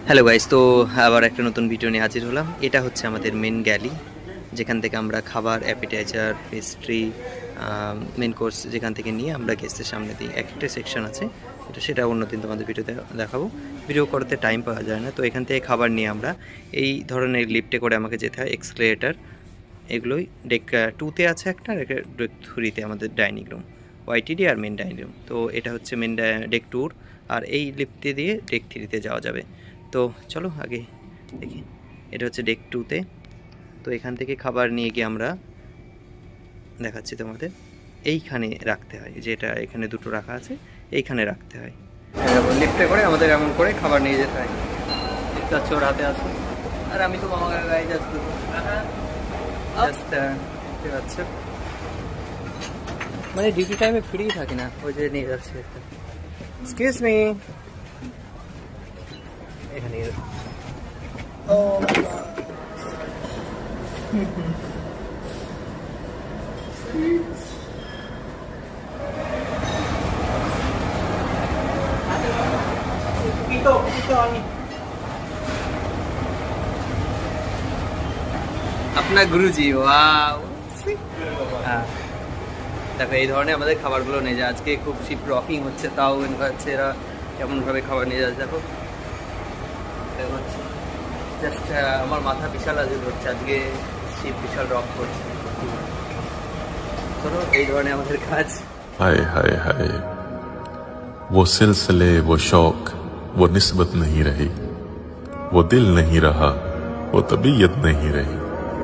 Hello guys, তো আবার একটা নতুন ভিডিও নিয়ে হাজির হলাম। এটা হচ্ছে আমাদের মেন গ্যালি, যেখান থেকে আমরা খাবার, অ্যাপিটাইজার, পেস্ট্রি, মেন কোর্স যেখান থেকে নিয়ে আমরা গেস্টের সামনে দিই। একটা সেকশন আছে, সেটা অন্যদিন তোমাদের ভিডিওতে দেখাবো। ভিডিও করতে টাইম পাওয়া যায় না, তো এখান থেকে খাবার নিয়ে আমরা এই ধরনের লিফটে করে আমাকে যেতে হয়। এক্সকেলেটার এগুলোই ডেক 2-তে আছে একটা, আর ডেক 3-তে আমাদের ডাইনিং রুম, ওয়াইটিডি আর মেন ডাইনিং রুম। তো এটা হচ্ছে মেন ডেক 2, আর এই লিফটে দিয়ে ডেক 3-তে যাওয়া যাবে। তো চলো আগে দেখি। এটা হচ্ছে ডেক 2-তে। তো এখান থেকে খাবার নিয়ে গিয়ে আমরা দেখাচ্ছি তোমাদের। এইখানে রাখতে হয়, যেটা এখানে দুটো রাখা আছে, এইখানে রাখতে হয়। লিফটে করে আমাদের এমন করে খাবার নিয়ে যেতে হয়। দেখতে পাচ্ছ ওর হাতে আছে, আর আমি তো মামা গায়ে জাস্ট দেখতে পাচ্ছ, মানে ডিউটি টাইমে ফ্রি থাকি না, ওই যে নিয়ে যাচ্ছে। এক্সকিউজ মি, এখানে ও আপনার গুরুজি, ওয়াও। হ্যাঁ, দেখো এই ধরনের আমাদের খাবারগুলো নিয়ে যায়। আজকে খুব শিপ রকিং হচ্ছে, তাও হচ্ছে এরা কেমনভাবে খাবার নিয়ে যাচ্ছে দেখো। জাস্ট আমার মাথা বিশাল আজকে হচ্ছে, আজকে শিপ বিশাল রক করছে। ধরো এই ধরনের আমাদের কাজ। हाय हाय हाय, वो सिलसिले, वो शौक, वो निस्बत नहीं रही, वो दिल नहीं रहा, वो तबीयत नहीं रही।